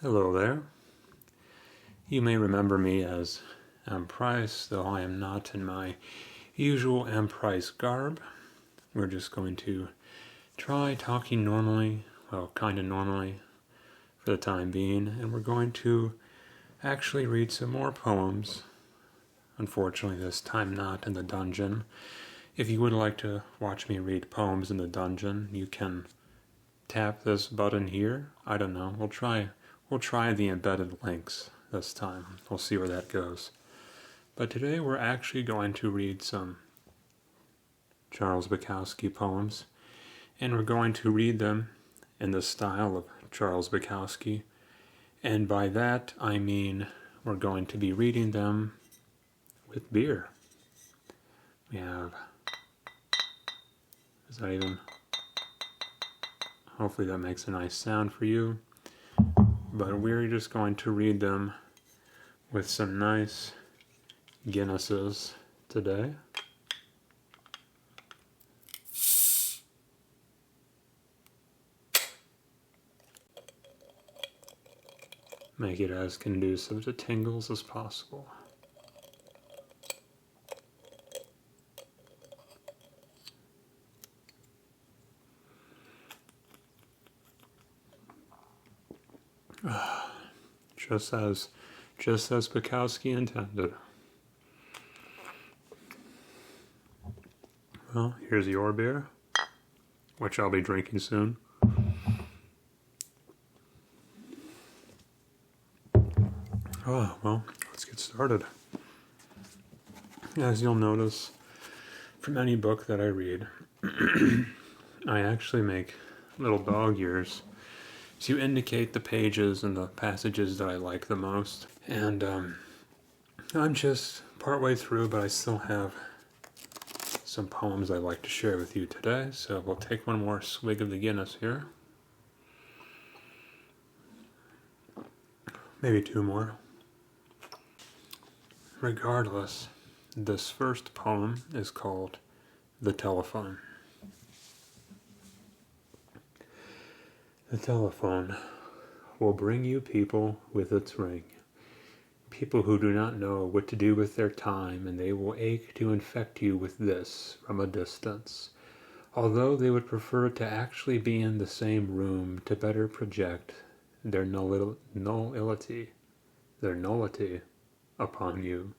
Hello there. You may remember me as M. Price, though I am not in my usual M. Price garb. We're just going to try talking normally, kind of normally for the time being, and we're going to actually read some more poems. Unfortunately, this time not in the dungeon. If you would like to watch me read poems in the dungeon, you can tap this button here. I don't know. We'll try the embedded links this time. We'll see where that goes. But today we're actually going to read some Charles Bukowski poems, and we're going to read them in the style of Charles Bukowski. And by that I mean we're going to be reading them with beer. We have, hopefully that makes a nice sound for you. But we're just going to read them with some nice Guinnesses today. Make it as conducive to tingles as possible. Just as Bukowski intended. Well, here's your beer, which I'll be drinking soon. Oh, well, let's get started. As you'll notice from any book that I read, I actually make little dog ears to indicate the pages and the passages that I like the most. And I'm just partway through, but I still have some poems I'd like to share with you today. So we'll take one more swig of the Guinness here. Maybe two more. Regardless, this first poem is called The Telephone. The telephone will bring you people with its ring, people who do not know what to do with their time, and they will ache to infect you with this from a distance, although they would prefer to actually be in the same room to better project their nullity upon you.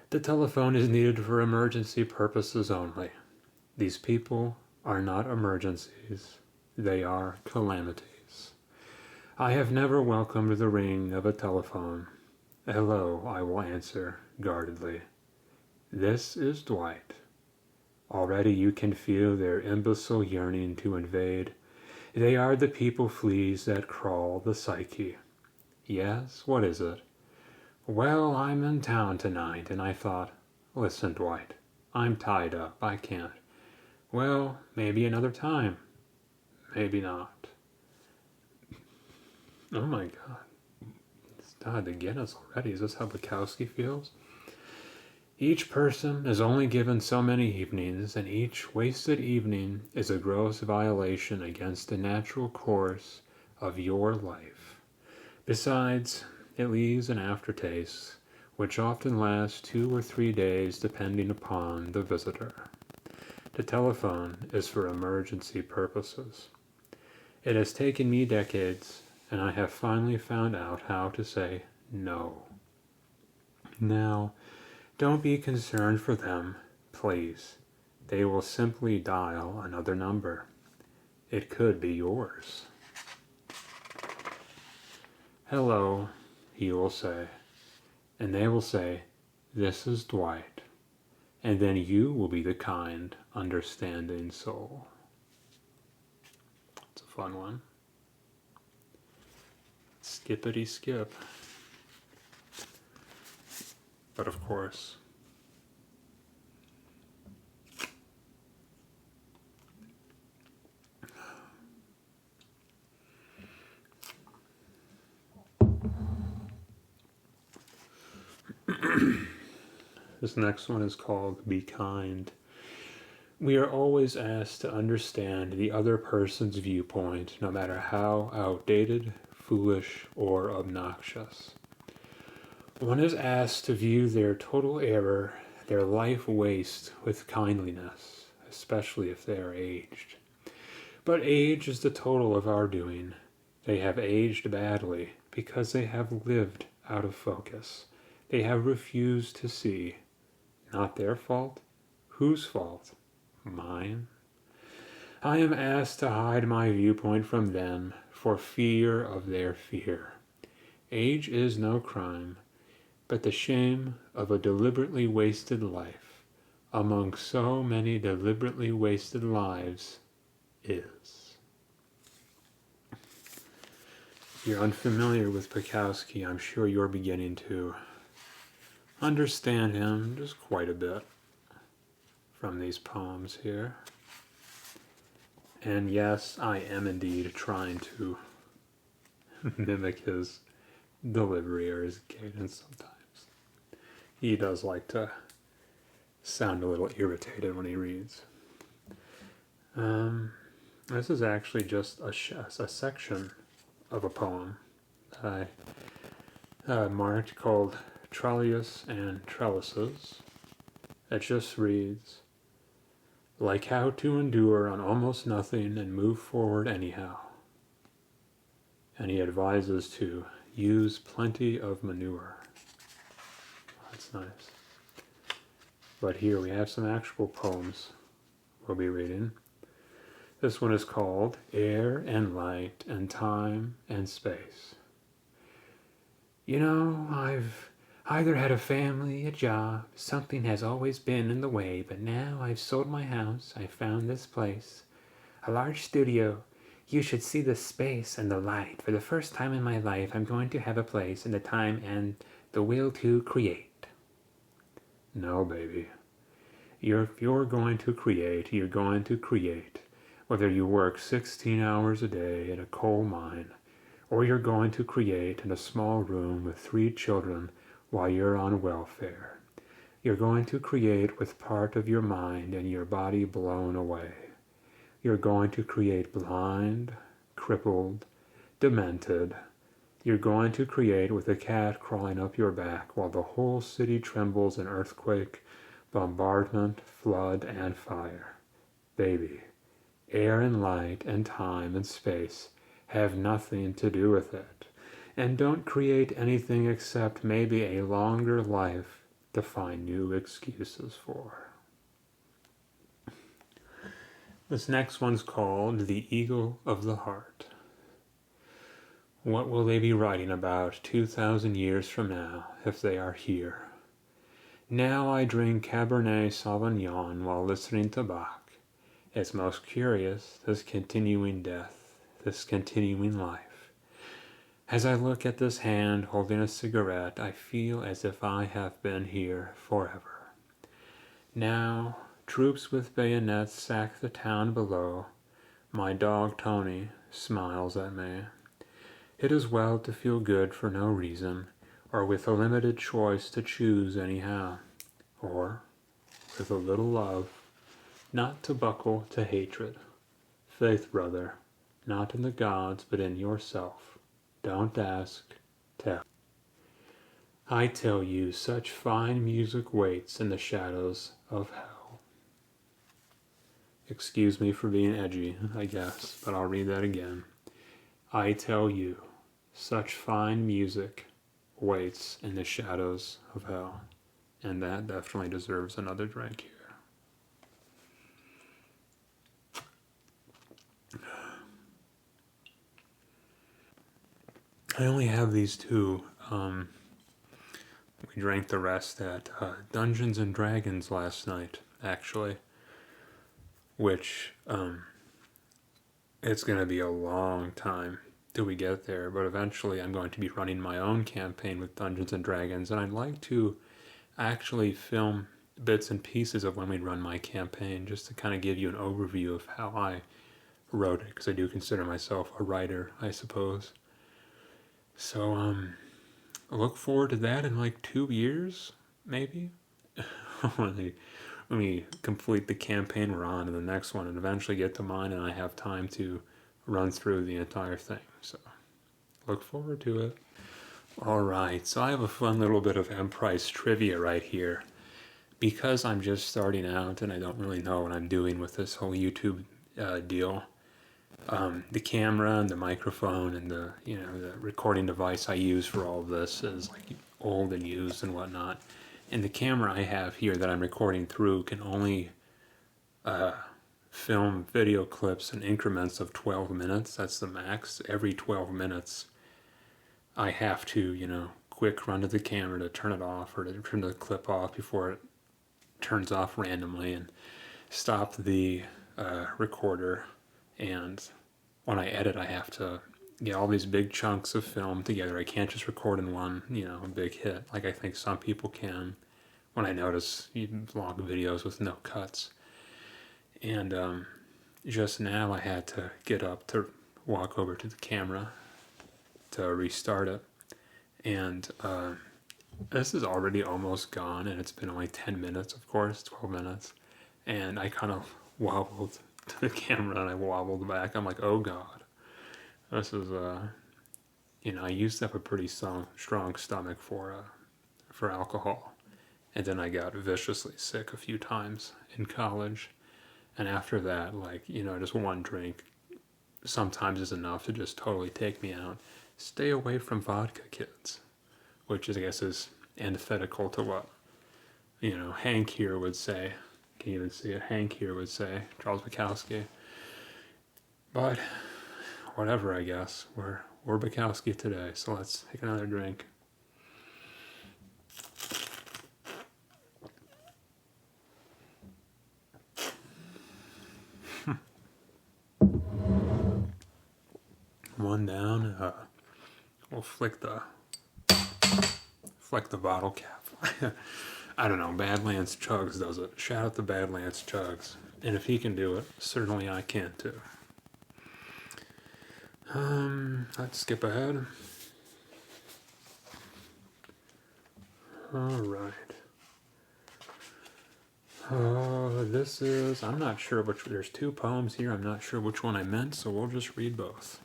The telephone is needed for emergency purposes only. These people are not emergencies. They are calamities. I have never welcomed the ring of a telephone. Hello, I will answer guardedly. This is Dwight. Already you can feel their imbecile yearning to invade. They are the people fleas that crawl the psyche. Yes, what is it? Well, I'm in town tonight, and I thought, listen, Dwight, I'm tied up. I can't. Well, maybe another time. Maybe not. Oh my God. It's died again us already. Is this how Bukowski feels? Each person is only given so many evenings, and each wasted evening is a gross violation against the natural course of your life. Besides, it leaves an aftertaste, which often lasts 2 or 3 days depending upon the visitor. The telephone is for emergency purposes. It has taken me decades, and I have finally found out how to say no. Now, don't be concerned for them, please. They will simply dial another number. It could be yours. Hello, he will say, and they will say, this is Dwight, and then you will be the kind, understanding soul. It's a fun one. Skippity skip. But of course, this next one is called Be Kind. We are always asked to understand the other person's viewpoint, no matter how outdated, foolish, or obnoxious. One is asked to view their total error, their life waste, with kindliness, especially if they are aged. But age is the total of our doing. They have aged badly because they have lived out of focus. They have refused to see. Not their fault. Whose fault? Mine. I am asked to hide my viewpoint from them for fear of their fear. Age is no crime, but the shame of a deliberately wasted life among so many deliberately wasted lives is. If you're unfamiliar with Bukowski, I'm sure you're beginning to understand him just quite a bit from these poems here. And yes, I am indeed trying to mimic his delivery or his cadence sometimes. He does like to sound a little irritated when he reads. This is actually just a section of a poem that I marked called Trellius and Trellises. It just reads, like how to endure on almost nothing and move forward anyhow. And he advises to use plenty of manure. That's nice. But here we have some actual poems we'll be reading. This one is called Air and Light and Time and Space. You know, I've either had a family, a job, something has always been in the way, but now I've sold my house, I found this place. A large studio. You should see the space and the light. For the first time in my life, I'm going to have a place and the time and the will to create. No, baby. If you're going to create, you're going to create. Whether you work 16 hours a day in a coal mine, or you're going to create in a small room with 3 children while you're on welfare. You're going to create with part of your mind and your body blown away. You're going to create blind, crippled, demented. You're going to create with a cat crawling up your back while the whole city trembles in earthquake, bombardment, flood, and fire. Baby, air and light and time and space have nothing to do with it. And don't create anything except maybe a longer life to find new excuses for. This next one's called The Eagle of the Heart. What will they be writing about 2,000 years from now if they are here? Now I drink Cabernet Sauvignon while listening to Bach. It's most curious, this continuing death, this continuing life. As I look at this hand holding a cigarette, I feel as if I have been here forever. Now, troops with bayonets sack the town below. My dog Tony smiles at me. It is well to feel good for no reason, or with a limited choice to choose anyhow, or with a little love, not to buckle to hatred. Faith, brother, not in the gods, but in yourself. Don't ask, tell. I tell you, such fine music waits in the shadows of hell. Excuse me for being edgy, I guess, but I'll read that again. I tell you, such fine music waits in the shadows of hell. And that definitely deserves another drink here. I only have these two. We drank the rest at Dungeons and Dragons last night, actually. Which, it's going to be a long time till we get there, but eventually I'm going to be running my own campaign with Dungeons and Dragons, and I'd like to actually film bits and pieces of when we run my campaign, just to kind of give you an overview of how I wrote it, because I do consider myself a writer, I suppose. So, look forward to that in like 2 years, maybe? when we complete the campaign we're on and the next one, and eventually get to mine, and I have time to run through the entire thing. So, look forward to it. Alright, so I have a fun little bit of M Price trivia right here. Because I'm just starting out and I don't really know what I'm doing with this whole YouTube deal, the camera and the microphone and the recording device I use for all of this is like old and used and whatnot. And the camera I have here that I'm recording through can only film video clips in increments of 12 minutes. That's the max. Every 12 minutes I have to, quick run to the camera to turn it off or to turn the clip off before it turns off randomly and stop the recorder. And when I edit, I have to get all these big chunks of film together. I can't just record in one, big hit like I think some people can when I notice vlog videos with no cuts. And just now I had to get up to walk over to the camera to restart it. And this is already almost gone, and it's been only 10 minutes, of course, 12 minutes. And I kind of wobbled to the camera, and I wobbled back. I'm like, oh God. This is, I used to have a pretty strong stomach for alcohol. And then I got viciously sick a few times in college. And after that, just one drink sometimes is enough to just totally take me out. Stay away from vodka, kids. Which I guess is antithetical to what, Hank here would say. Can you even see it? Hank here would say, Charles Bukowski. But, whatever, I guess. We're Bukowski today, so let's take another drink. One down, we'll flick the bottle cap. I don't know, Badlands Chugs does it. Shout out to Badlands Chugs. And if he can do it, certainly I can too. Let's skip ahead. Alright. This is, I'm not sure there's two poems here. I'm not sure which one I meant, so we'll just read both.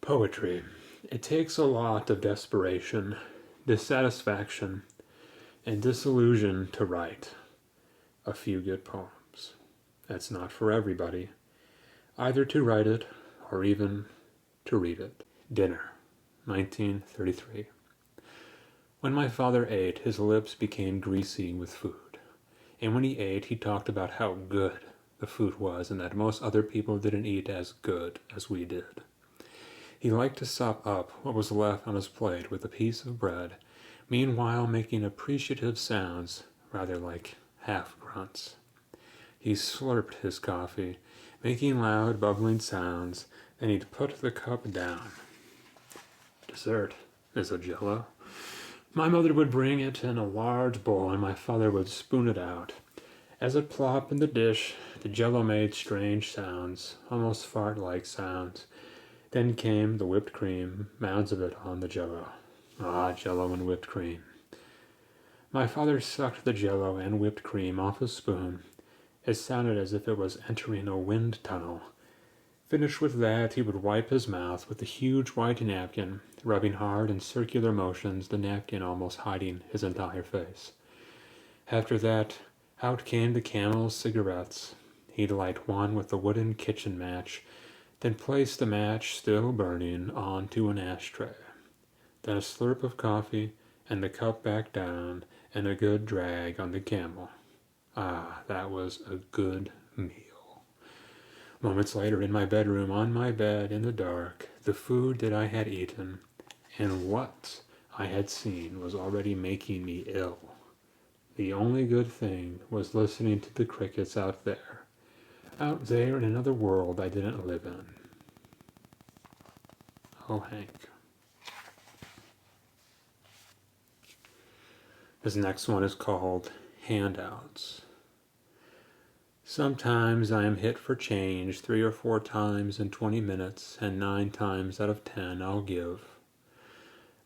Poetry. It takes a lot of desperation, dissatisfaction, and disillusion to write a few good poems. That's not for everybody, either to write it or even to read it. Dinner, 1933. When my father ate, his lips became greasy with food. And when he ate, he talked about how good the food was and that most other people didn't eat as good as we did. He liked to sop up what was left on his plate with a piece of bread, meanwhile making appreciative sounds, rather like half-grunts. He slurped his coffee, making loud, bubbling sounds, then he'd put the cup down. Dessert is a Jell-O. My mother would bring it in a large bowl, and my father would spoon it out. As it plopped in the dish, the Jell-O made strange sounds, almost fart-like sounds. Then came the whipped cream, mounds of it on the Jell-O. Ah, Jell-O and whipped cream. My father sucked the Jell-O and whipped cream off his spoon. It sounded as if it was entering a wind tunnel. Finished with that, he would wipe his mouth with a huge white napkin, rubbing hard in circular motions, the napkin almost hiding his entire face. After that, out came the Camel's cigarettes. He'd light one with a wooden kitchen match, then place the match, still burning, onto an ashtray. Then a slurp of coffee, and the cup back down, and a good drag on the Camel. Ah, that was a good meal. Moments later, in my bedroom, on my bed, in the dark, the food that I had eaten, and what I had seen was already making me ill. The only good thing was listening to the crickets out there in another world I didn't live in. Oh, Hank. This next one is called Handouts. Sometimes I am hit for change 3 or 4 times in 20 minutes, and 9 times out of 10 I'll give.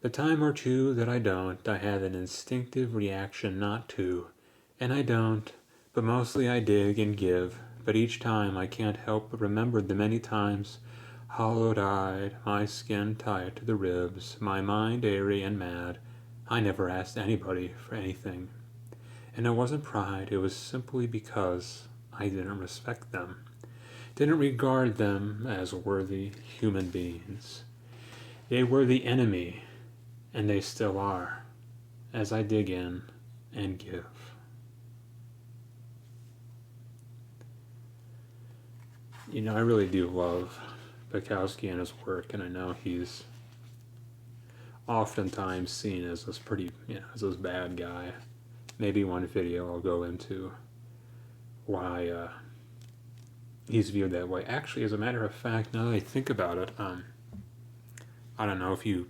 The time or two that I don't, I have an instinctive reaction not to, and I don't, but mostly I dig and give, but each time I can't help but remember the many times Hollowed-eyed, my skin tight to the ribs, my mind airy and mad, I never asked anybody for anything. And it wasn't pride, it was simply because I didn't respect them, didn't regard them as worthy human beings. They were the enemy, and they still are, as I dig in and give. You know, I really do love Bukowski and his work, and I know he's oftentimes seen as this pretty, as this bad guy. Maybe one video I'll go into why he's viewed that way. Actually, as a matter of fact, now that I think about it, I don't know if you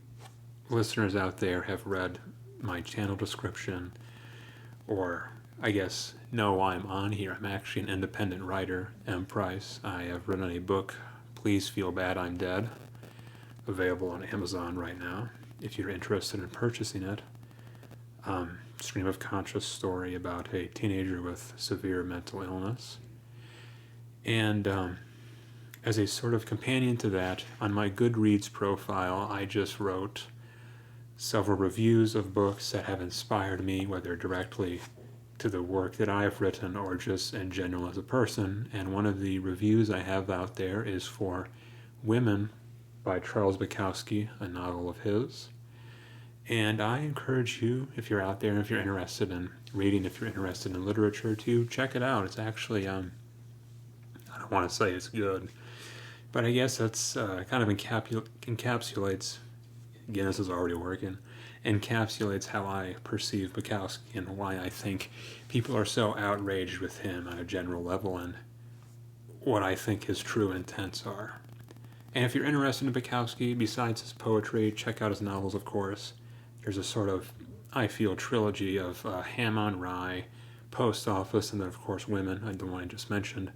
listeners out there have read my channel description, or I guess know why I'm on here. I'm actually an independent writer, M. Price. I have written a book, Please Feel Bad I'm Dead, available on Amazon right now, if you're interested in purchasing it. Stream of conscious story about a teenager with severe mental illness. And as a sort of companion to that, on my Goodreads profile, I just wrote several reviews of books that have inspired me, whether directly to the work that I've written or just in general as a person. And one of the reviews I have out there is for Women by Charles Bukowski, a novel of his. And I encourage you, if you're out there and if you're interested in reading, if you're interested in literature, to check it out. It's actually, I don't want to say it's good, but I guess that's kind of encapsulates, again, this is already working, encapsulates how I perceive Bukowski and why I think people are so outraged with him on a general level and what I think his true intents are. And if you're interested in Bukowski, besides his poetry, check out his novels, of course. There's a sort of, I feel, trilogy of Ham on Rye, Post Office, and then, of course, Women, the one I just mentioned,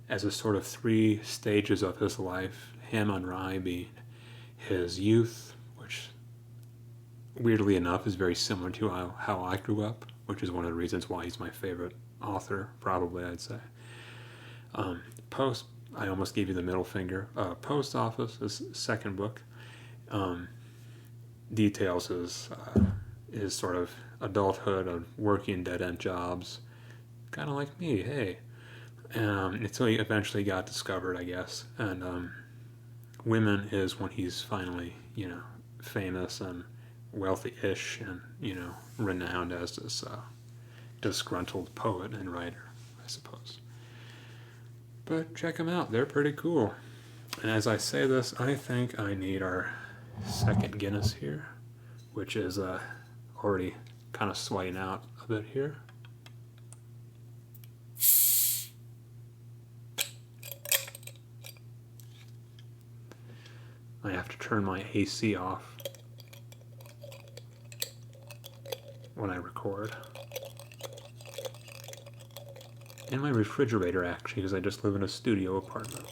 as a sort of 3 stages of his life. Ham on Rye being his youth, which, weirdly enough, is very similar to how I grew up, which is one of the reasons why he's my favorite author, probably, I'd say. I almost gave you the middle finger. Post Office, his second book, details his sort of adulthood of working dead-end jobs, kind of like me, hey. Until he eventually got discovered, I guess. And Women is when he's finally, famous and wealthy-ish and, renowned as this disgruntled poet and writer, I suppose. But check them out. They're pretty cool. And as I say this, I think I need our second Guinness here, which is already kind of sweating out a bit here. I have to turn my AC off when I record. And my refrigerator, actually, because I just live in a studio apartment.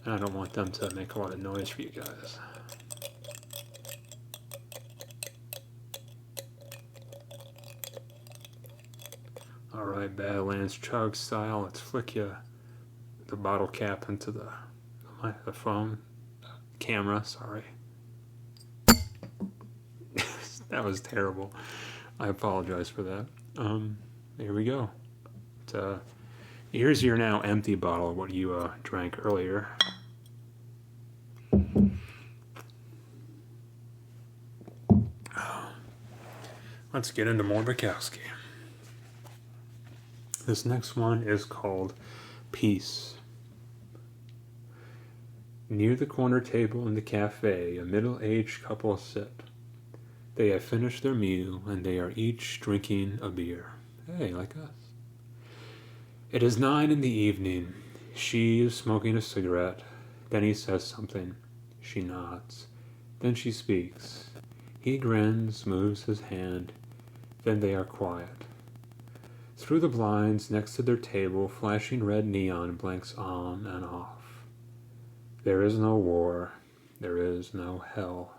And I don't want them to make a lot of noise for you guys. Alright, Badlands Chug style, let's flick the bottle cap into the phone, camera, sorry. That was terrible. I apologize for that. Here we go. Here's your now empty bottle of what you drank earlier. Let's get into more Bukowski. This next one is called Peace. Near the corner table in the cafe, a middle-aged couple sit. They have finished their meal, and they are each drinking a beer. Hey, like us. It is 9 in the evening. She is smoking a cigarette. Then he says something. She nods. Then she speaks. He grins, moves his hand. Then they are quiet. Through the blinds next to their table, flashing red neon blinks on and off. There is no war. There is no hell.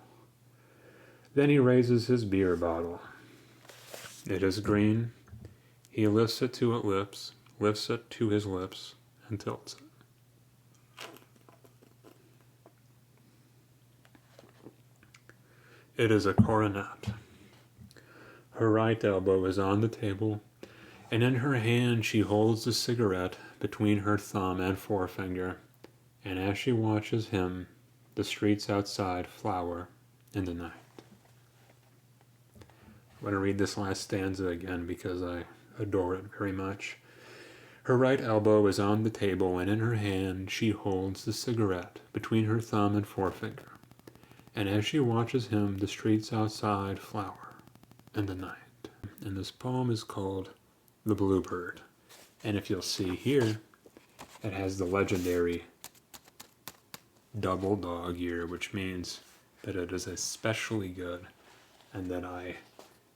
Then he raises his beer bottle. It is green. He lifts it to his lips, and tilts it. It is a coronet. Her right elbow is on the table, and in her hand she holds the cigarette between her thumb and forefinger, and as she watches him, the streets outside flower in the night. I'm going to read this last stanza again because I adore it very much. Her right elbow is on the table, and in her hand she holds the cigarette between her thumb and forefinger, and as she watches him, the streets outside flower in the night. And this poem is called The Bluebird. And if you'll see here, it has the legendary double dog ear, which means that it is especially good and that I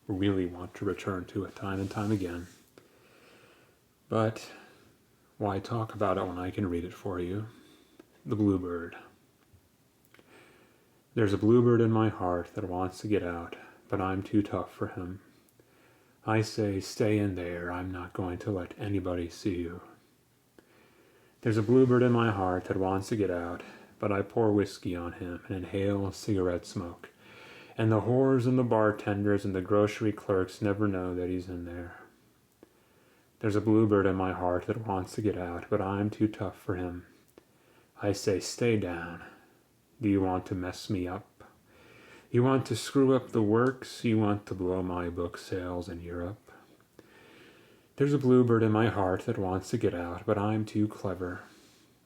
really want to return to it time and time again. But why talk about it when I can read it for you? The Bluebird. There's a bluebird in my heart that wants to get out, but I'm too tough for him. I say, stay in there, I'm not going to let anybody see you. There's a bluebird in my heart that wants to get out, but I pour whiskey on him and inhale cigarette smoke. And the whores and the bartenders and the grocery clerks never know that he's in there. There's a bluebird in my heart that wants to get out, but I'm too tough for him. I say, stay down. Do you want to mess me up? You want to screw up the works? You want to blow my book sales in Europe? There's a bluebird in my heart that wants to get out, but I'm too clever.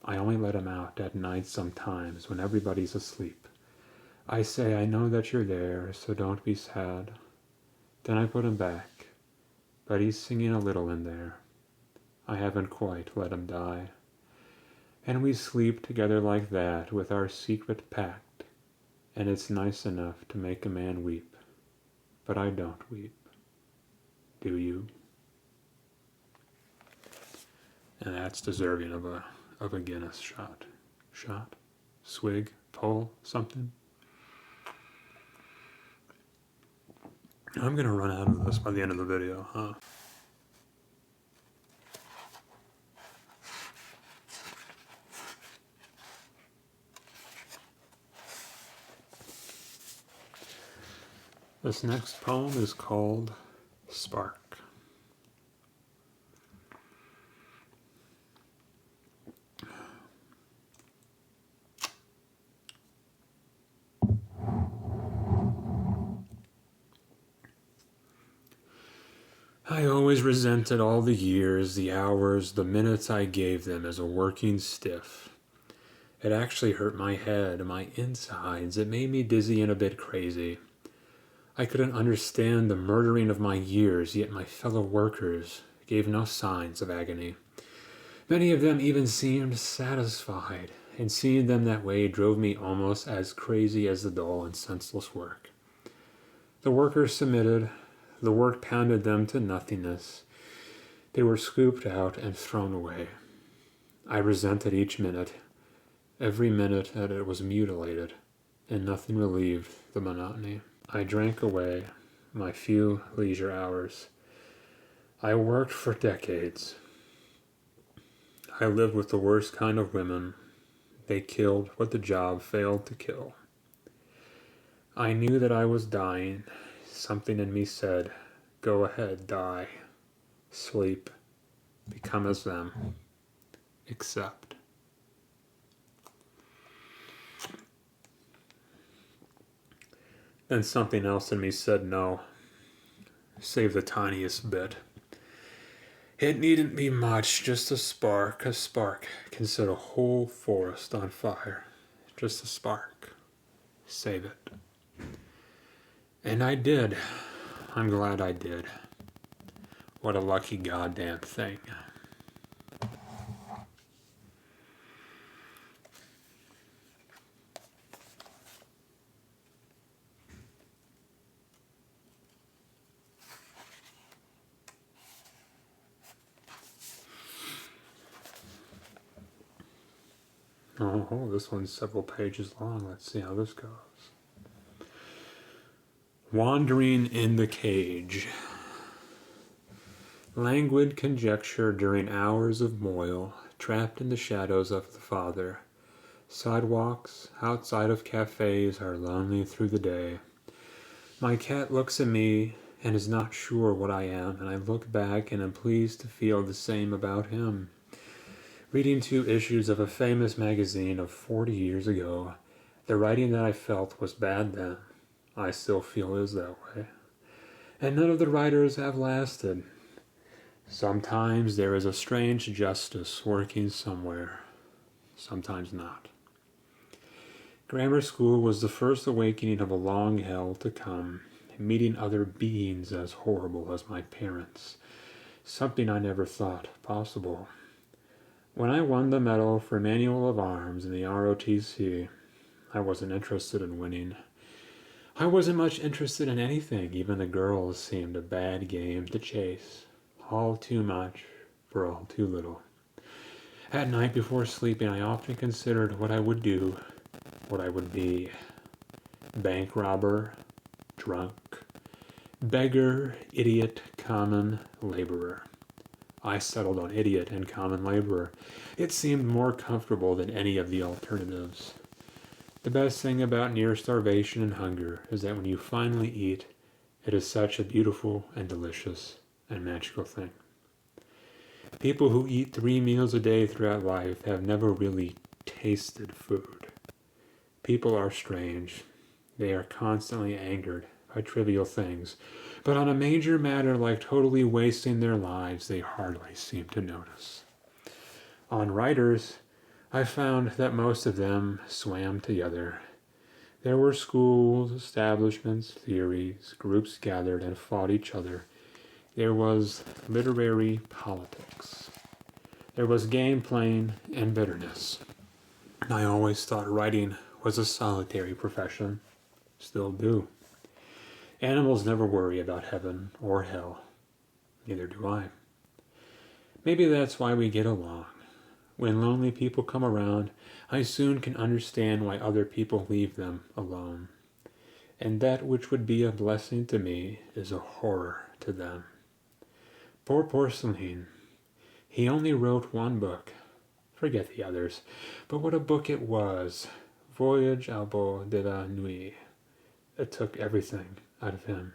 I only let him out at night sometimes when everybody's asleep. I say, I know that you're there, so don't be sad. Then I put him back, but he's singing a little in there. I haven't quite let him die. And we sleep together like that with our secret pact, and it's nice enough to make a man weep, but I don't weep. Do you? And that's deserving of a Guinness shot. Shot? Swig? Pull? Something? I'm gonna run out of this by the end of the video, huh? This next poem is called Spark. I always resented all the years, the hours, the minutes I gave them as a working stiff. It actually hurt my head, my insides. It made me dizzy and a bit crazy. I couldn't understand the murdering of my years, yet my fellow workers gave no signs of agony. Many of them even seemed satisfied, and seeing them that way drove me almost as crazy as the dull and senseless work. The workers submitted. The work pounded them to nothingness. They were scooped out and thrown away. I resented each minute, every minute that it was mutilated, and nothing relieved the monotony. I drank away my few leisure hours. I worked for decades. I lived with the worst kind of women. They killed what the job failed to kill. I knew that I was dying. Something in me said, go ahead, die, sleep, become as them, accept. Then something else in me said no, save the tiniest bit. It needn't be much, just a spark. A spark can set a whole forest on fire. Just a spark. Save it. And I did. I'm glad I did. What a lucky goddamn thing. Oh, this one's several pages long. Let's see how this goes. Wandering in the cage. Languid conjecture during hours of moil, trapped in the shadows of the Father. Sidewalks outside of cafes are lonely through the day. My cat looks at me and is not sure what I am, and I look back and am pleased to feel the same about him. Reading 2 issues of a famous magazine of 40 years ago, the writing that I felt was bad then, I still feel is that way. And none of the writers have lasted. Sometimes there is a strange justice working somewhere, sometimes not. Grammar school was the first awakening of a long hell to come, meeting other beings as horrible as my parents, something I never thought possible. When I won the medal for Manual of Arms in the ROTC, I wasn't interested in winning. I wasn't much interested in anything. Even the girls seemed a bad game to chase. All too much for all too little. At night before sleeping, I often considered what I would do, what I would be. Bank robber, drunk, beggar, idiot, common laborer. I settled on idiot and common laborer. It seemed more comfortable than any of the alternatives. The best thing about near starvation and hunger is that when you finally eat, it is such a beautiful and delicious and magical thing. People who eat 3 meals a day throughout life have never really tasted food. People are strange. They are constantly angered by trivial things, but on a major matter like totally wasting their lives, they hardly seem to notice. On writers, I found that most of them swam together. There were schools, establishments, theories, groups gathered and fought each other. There was literary politics. There was game playing and bitterness. I always thought writing was a solitary profession. Still do. Animals never worry about heaven or hell. Neither do I. Maybe that's why we get along. When lonely people come around, I soon can understand why other people leave them alone. And that which would be a blessing to me is a horror to them. Poor Porcelain. He only wrote 1 book. Forget the others. But what a book it was. Voyage au bout de la nuit. It took everything out of him.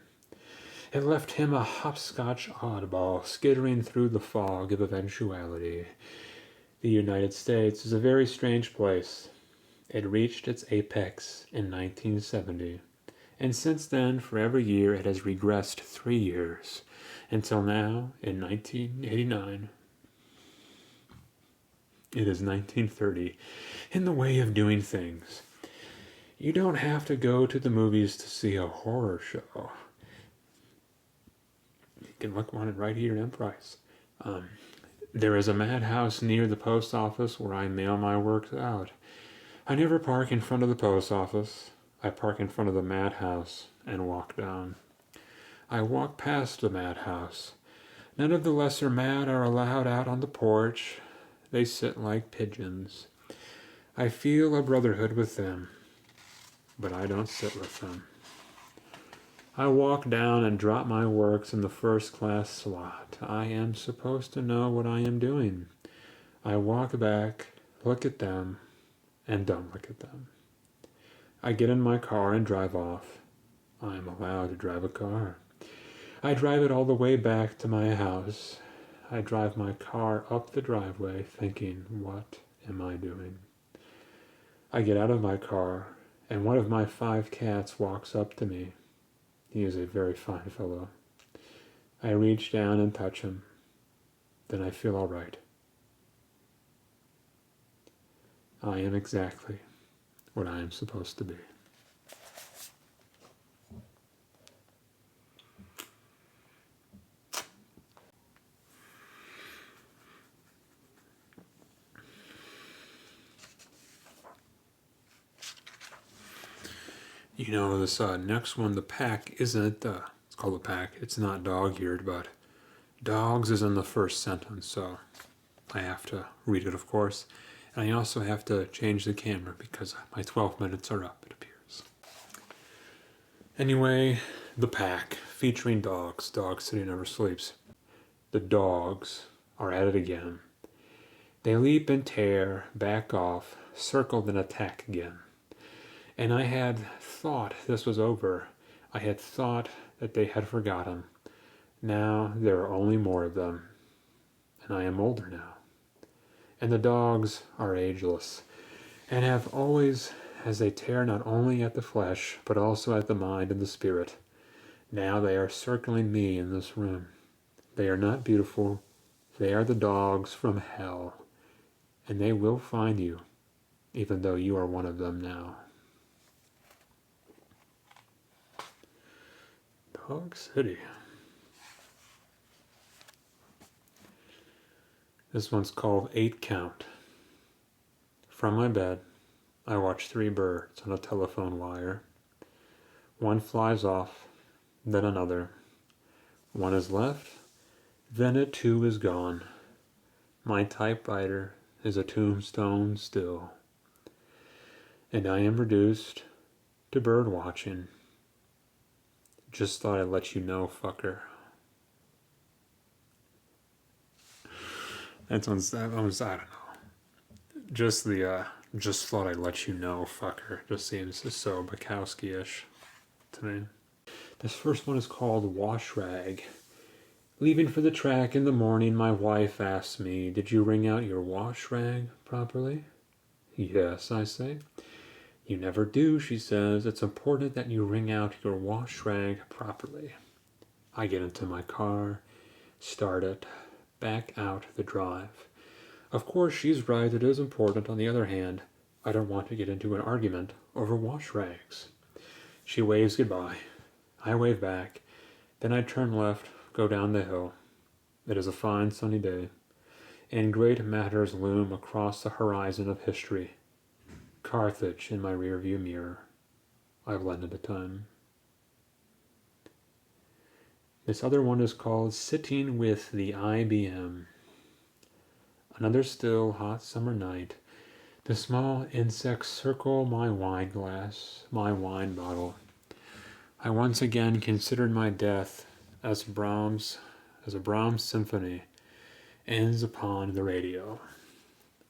It left him a hopscotch oddball skittering through the fog of eventuality. The United States is a very strange place. It reached its apex in 1970, and since then, for every year, it has regressed 3 years, until now, in 1989. It is 1930, in the way of doing things. You don't have to go to the movies to see a horror show. You can look on it right here in Emprise. There is a madhouse near the post office where I mail my works out. I never park in front of the post office. I park in front of the madhouse and walk down. I walk past the madhouse. None of the lesser mad are allowed out on the porch. They sit like pigeons. I feel a brotherhood with them, but I don't sit with them. I walk down and drop my works in the first-class slot. I am supposed to know what I am doing. I walk back, look at them, and don't look at them. I get in my car and drive off. I am allowed to drive a car. I drive it all the way back to my house. I drive my car up the driveway thinking, what am I doing? I get out of my car, and one of my 5 cats walks up to me. He is a very fine fellow. I reach down and touch him. Then I feel all right. I am exactly what I am supposed to be. You know, this next one, the pack, isn't, it's called the pack. It's not dog-eared, but dogs is in the first sentence, so I have to read it, of course. And I also have to change the camera because my 12 minutes are up, it appears. Anyway, the pack, featuring dogs. Dog City never sleeps. The dogs are at it again. They leap and tear, back off, circle, then attack again. And I had thought this was over. I had thought that they had forgotten. Now there are only more of them, and I am older now. And the dogs are ageless, and have always, as they tear not only at the flesh, but also at the mind and the spirit. Now they are circling me in this room. They are not beautiful. They are the dogs from hell, and they will find you, even though you are one of them now. Dog City. This one's called 8 Count. From my bed, I watch 3 birds on a telephone wire. One flies off, then another. One is left, then it too is gone. My typewriter is a tombstone still. And I am reduced to bird watching. Just thought I'd let you know, fucker. That one's, I don't know. Just thought I'd let you know, fucker. Just seems so Bukowski-ish to me. This first one is called Wash Rag. Leaving for the track in the morning, my wife asks me, "Did you wring out your wash rag properly?" "Yes," I say. "You never do," she says. "It's important that you wring out your wash rag properly." I get into my car, start it, back out the drive. Of course, she's right, it is important. On the other hand, I don't want to get into an argument over wash rags. She waves goodbye. I wave back. Then I turn left, go down the hill. It is a fine sunny day, and great matters loom across the horizon of history. Carthage in my rearview mirror. I've lended it time. This other one is called Sitting with the IBM. Another still, hot summer night. The small insects circle my wine glass, my wine bottle. I once again considered my death as a Brahms symphony ends upon the radio.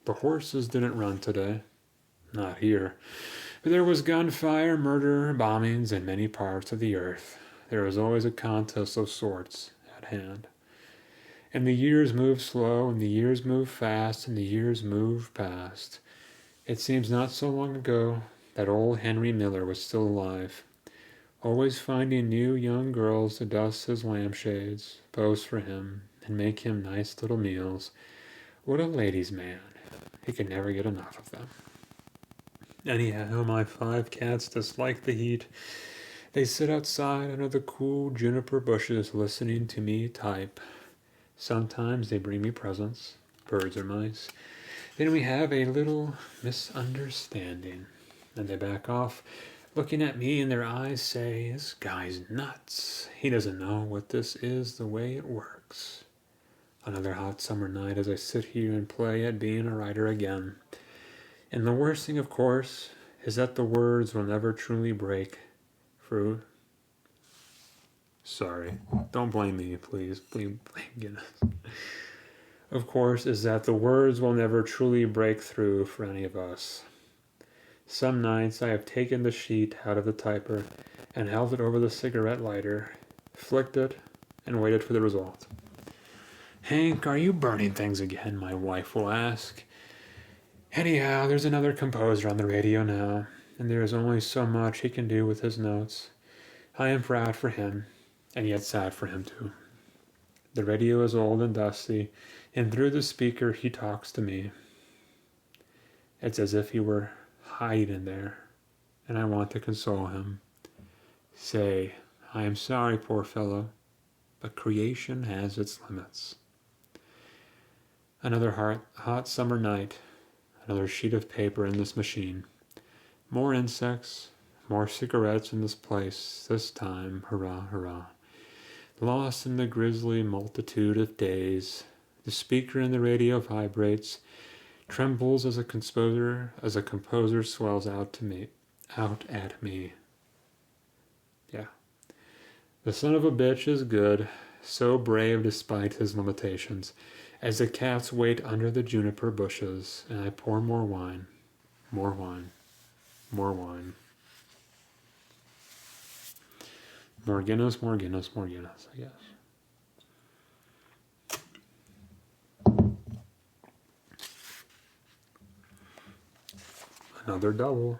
The horses didn't run today. Not here. But there was gunfire, murder, bombings in many parts of the earth. There is always a contest of sorts at hand. And the years move slow, and the years move fast, and the years move past. It seems not so long ago that old Henry Miller was still alive, always finding new young girls to dust his lampshades, pose for him, and make him nice little meals. What a ladies' man. He could never get enough of them. Anyhow, my 5 cats dislike the heat. They sit outside under the cool juniper bushes listening to me type. Sometimes they bring me presents, birds or mice. Then we have a little misunderstanding. Then they back off, looking at me, and their eyes say, "This guy's nuts. He doesn't know what this is the way it works." Another hot summer night as I sit here and play at being a writer again. And the worst thing, of course, is that the words will never truly break through. Sorry, don't blame me, please. Blame Guinness. Of course, is that the words will never truly break through for any of us. Some nights I have taken the sheet out of the typer and held it over the cigarette lighter, flicked it, and waited for the result. "Hank, are you burning things again?" my wife will ask. Anyhow, there's another composer on the radio now, and there is only so much he can do with his notes. I am proud for him, and yet sad for him too. The radio is old and dusty, and through the speaker he talks to me. It's as if he were hiding in there, and I want to console him. Say, "I am sorry, poor fellow, but creation has its limits." Another hot summer night, another sheet of paper in this machine. More insects, more cigarettes in this place, this time, hurrah, hurrah. Lost in the grisly multitude of days, the speaker in the radio vibrates, trembles as a composer swells out at me. Yeah. The son of a bitch is good, so brave despite his limitations, as the cats wait under the juniper bushes, and I pour more wine, more wine, more wine. More Guinness, more Guinness, more Guinness, I guess. Another double.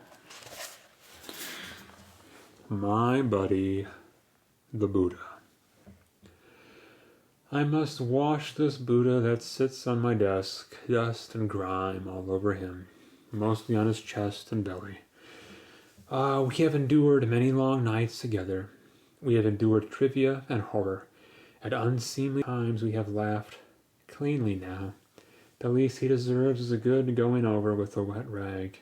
My buddy, the Buddha. I must wash this Buddha that sits on my desk, dust and grime all over him, mostly on his chest and belly. We have endured many long nights together. We have endured trivia and horror. At unseemly times we have laughed cleanly now. The least he deserves is a good going over with a wet rag.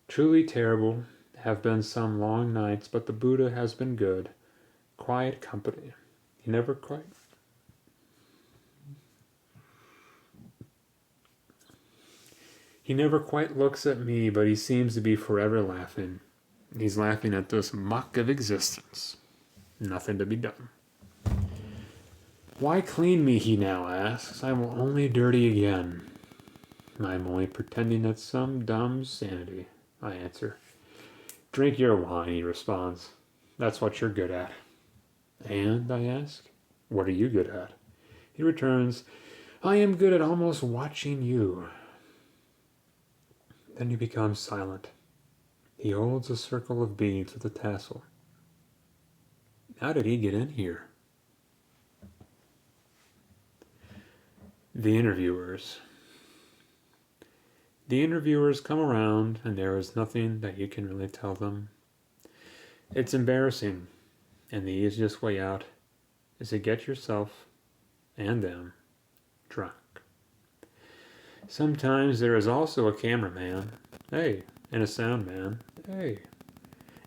Truly terrible have been some long nights, but the Buddha has been good. Quiet company. He never quite looks at me, but he seems to be forever laughing. He's laughing at this muck of existence. Nothing to be done. Why clean me, he now asks. I will only dirty again. I'm only pretending at some dumb sanity, I answer. Drink your wine, he responds. That's what you're good at. And, I ask, what are you good at? He returns, I am good at almost watching you. Then he becomes silent. He holds a circle of beads with a tassel. How did he get in here? The interviewers. The interviewers come around, and there is nothing that you can really tell them. It's embarrassing, and the easiest way out is to get yourself and them drunk. Sometimes there is also a cameraman, hey, and a sound man, hey.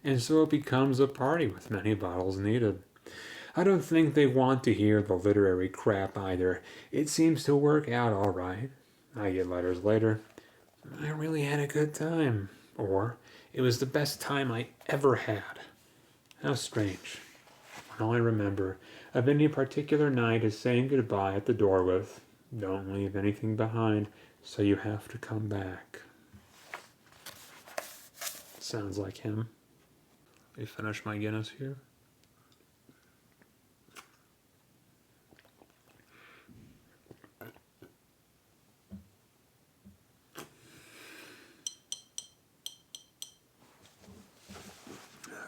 And so it becomes a party with many bottles needed. I don't think they want to hear the literary crap either. It seems to work out all right. I get letters later. I really had a good time. Or, it was the best time I ever had. How strange. All I remember of any particular night is saying goodbye at the door with, don't leave anything behind, so you have to come back. Sounds like him. Let me finish my Guinness here.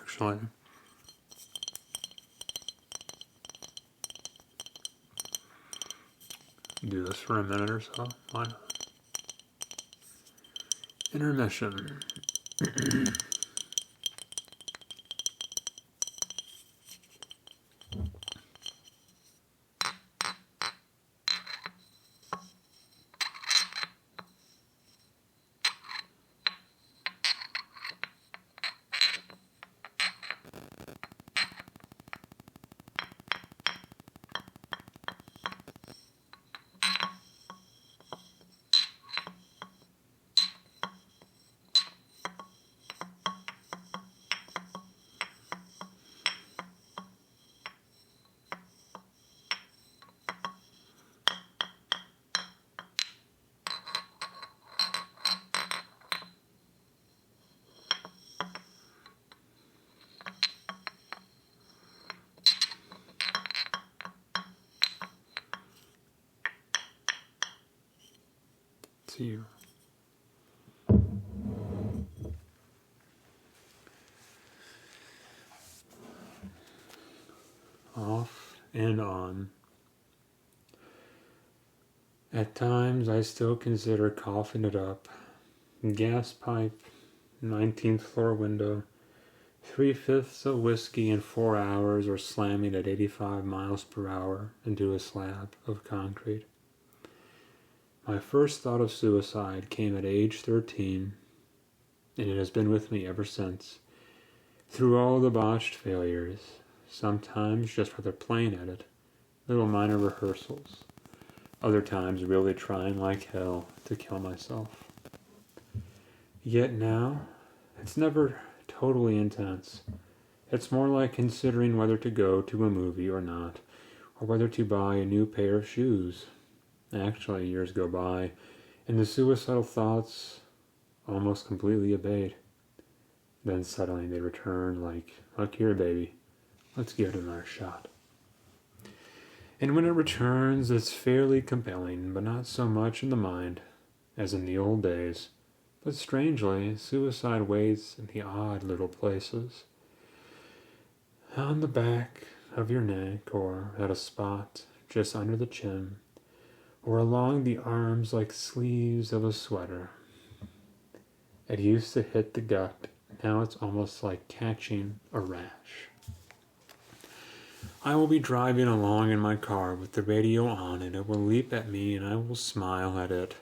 Actually, do this for a minute or so. Why not? Intermission. See you. Off and on. At times I still consider coughing it up. Gas pipe, 19th floor window, 3/5 of whiskey in 4 hours or slamming at 85 miles per hour into a slab of concrete. My first thought of suicide came at age 13, and it has been with me ever since. Through all the botched failures, sometimes just rather playing at it, little minor rehearsals, other times really trying like hell to kill myself. Yet now, it's never totally intense. It's more like considering whether to go to a movie or not, or whether to buy a new pair of shoes. Actually, years go by, and the suicidal thoughts almost completely abate. Then suddenly they return like, look here, baby, Let's give it another shot. And when it returns, it's fairly compelling, but not so much in the mind as in the old days. But strangely, suicide waits in the odd little places. On the back of your neck, or at a spot just under the chin, or along the arms like sleeves of a sweater. It used to hit the gut. Now it's almost like catching a rash. I will be driving along in my car with the radio on, and it will leap at me, and I will smile at it,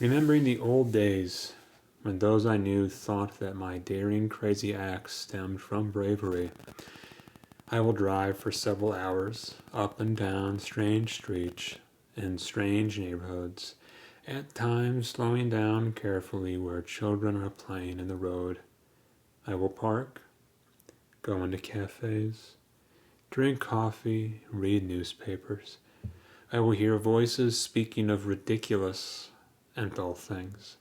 remembering the old days when those I knew thought that my daring, crazy acts stemmed from bravery. I will drive for several hours, up and down strange streets in strange neighborhoods, at times slowing down carefully where children are playing in the road. I will park, go into cafes, drink coffee, read newspapers. I will hear voices speaking of ridiculous and dull things.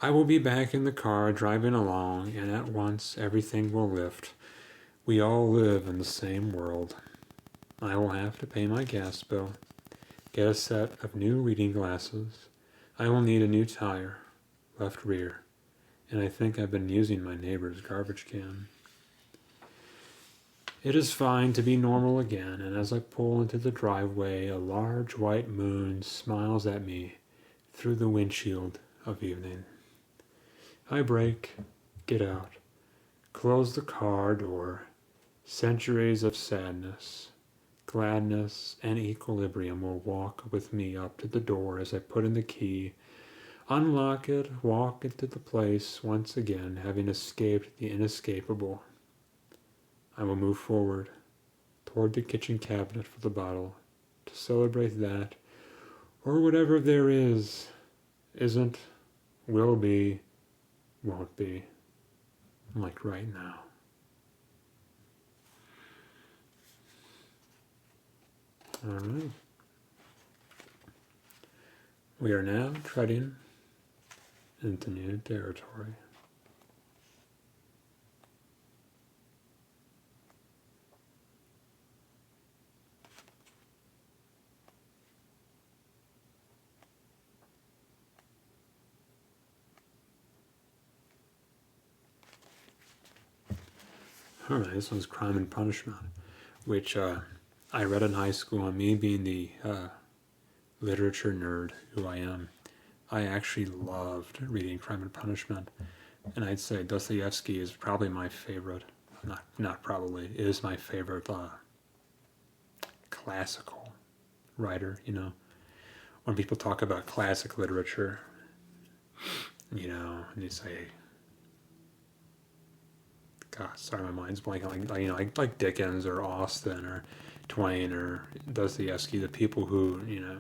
I will be back in the car driving along, and at once everything will lift. We all live in the same world. I will have to pay my gas bill, get a set of new reading glasses. I will need a new tire, left rear, and I think I've been using my neighbor's garbage can. It is fine to be normal again, and as I pull into the driveway, a large white moon smiles at me through the windshield of evening. I brake, get out, close the car door. Centuries of sadness, gladness, and equilibrium will walk with me up to the door as I put in the key, unlock it, walk into the place once again, having escaped the inescapable. I will move forward toward the kitchen cabinet for the bottle to celebrate that, or whatever there is, isn't, will be, won't be, like right now. All right. We are now treading into new territory. All right, this one's Crime and Punishment, which I read in high school, and me being the literature nerd who I am, I actually loved reading Crime and Punishment. And I'd say Dostoevsky is probably my favorite, not probably, is my favorite classical writer, you know. When people talk about classic literature, you know, and you say, God, sorry, my mind's blanking, like Dickens or Austen or Twain or Dostoevsky, the people who, you know,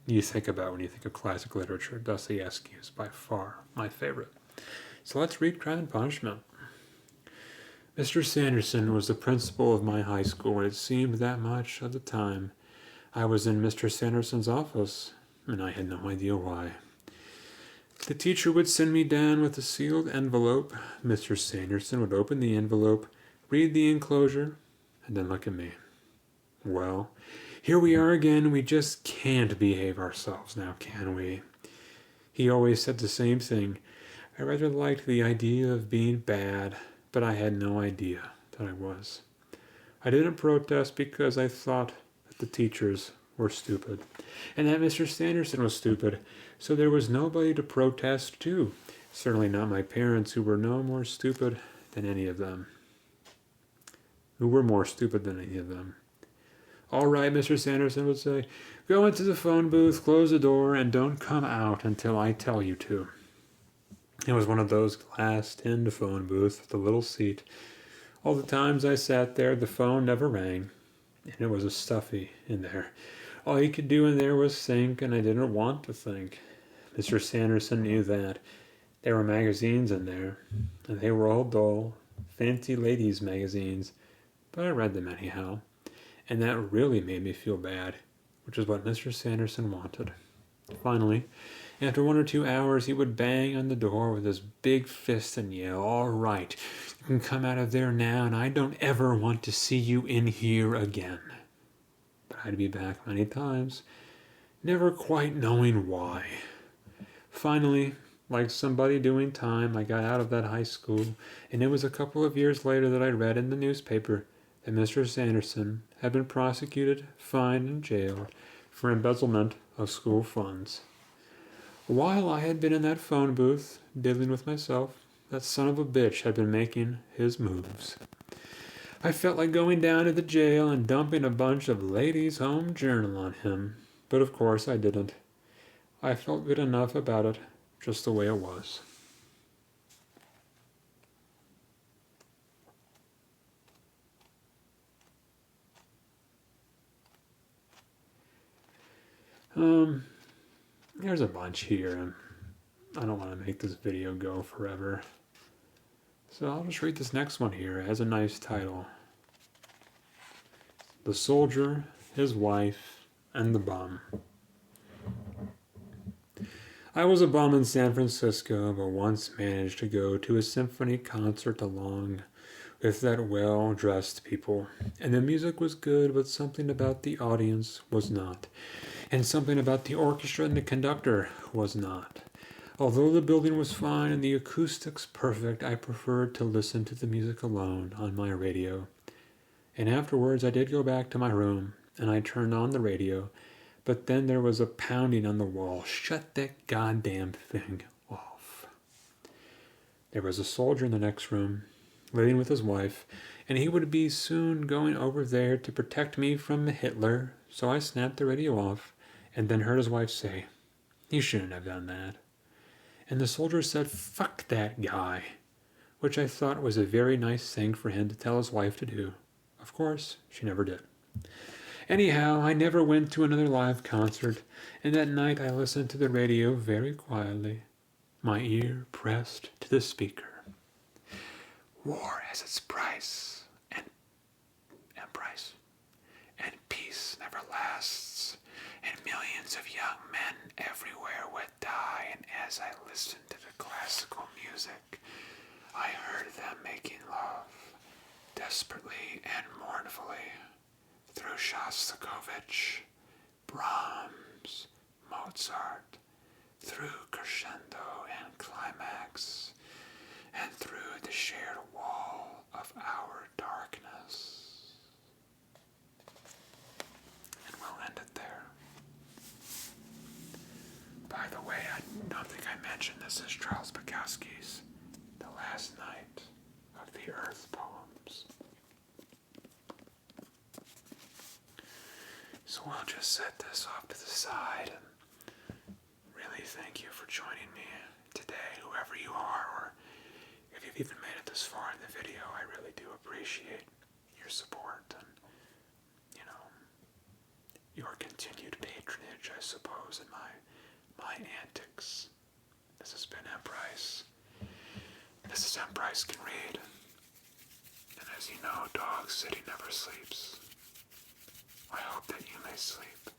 you think about when you think of classic literature. Dostoevsky is by far my favorite. So let's read Crime and Punishment. Mr. Sanderson was the principal of my high school, and it seemed that much of the time I was in Mr. Sanderson's office, and I had no idea why. The teacher would send me down with a sealed envelope. Mr. Sanderson would open the envelope, read the enclosure, and then look at me. Well, here we are again. We just can't behave ourselves now, can we? He always said the same thing. I rather liked the idea of being bad, but I had no idea that I was. I didn't protest because I thought that the teachers were stupid, and that Mr. Sanderson was stupid, so there was nobody to protest to. Certainly not my parents, who were no more stupid than any of them. All right, Mr. Sanderson would say, go into the phone booth, close the door, and don't come out until I tell you to. It was one of those glass-tinned phone booths with a little seat. All the times I sat there, the phone never rang, and it was stuffy in there. All you could do in there was think, and I didn't want to think. Mr. Sanderson knew that. There were magazines in there, and they were all dull, fancy ladies' magazines, but I read them anyhow. And that really made me feel bad, which is what Mr. Sanderson wanted. Finally, After 1 or 2 hours, he would bang on the door with his big fist and yell, "All right, you can come out of there now, and I don't ever want to see you in here again." But I'd be back many times, never quite knowing why. Finally, like somebody doing time, I got out of that high school, and it was a couple of years later that I read in the newspaper that Mr. Sanderson had been prosecuted, fined, and jailed for embezzlement of school funds. While I had been in that phone booth, dealing with myself, that son of a bitch had been making his moves. I felt like going down to the jail and dumping a bunch of ladies' home journal on him, but of course I didn't. I felt good enough about it, just the way it was. There's a bunch here, and I don't want to make this video go forever. So I'll just read this next one here. It has a nice title. The Soldier, His Wife, and the Bum. I was a bum in San Francisco, but once managed to go to a symphony concert along with that well-dressed people. And the music was good, but something about the audience was not. And something about the orchestra and the conductor was not. Although the building was fine and the acoustics perfect, I preferred to listen to the music alone on my radio. And afterwards I did go back to my room, and I turned on the radio, but then there was a pounding on the wall. Shut that goddamn thing off. There was a soldier in the next room, living with his wife, and he would be soon going over there to protect me from Hitler, so I snapped the radio off, and then heard his wife say, "You shouldn't have done that." And the soldier said, "Fuck that guy," which I thought was a very nice thing for him to tell his wife to do. Of course, she never did. Anyhow, I never went to another live concert, and that night I listened to the radio very quietly, my ear pressed to the speaker. War has its price, and peace never lasts, and millions of young men everywhere would die, and as I listened to the classical music, I heard them making love, desperately and mournfully, through Shostakovich, Brahms, Mozart, through crescendo and climax, and through the shared wall of our darkness. And we'll end it there. By the way, I don't think I mentioned this is Charles Bukowski's The Last Night of the Earth poems. So we'll just set this off to the side and really thank you for joining me today, whoever you are, or if you've even made it this far in the video. I really do appreciate your support and, your continued patronage, I suppose, in my antics. This has been M. Price. This is M. Price Can Read. And as you know, Dog City never sleeps. I hope that you may sleep.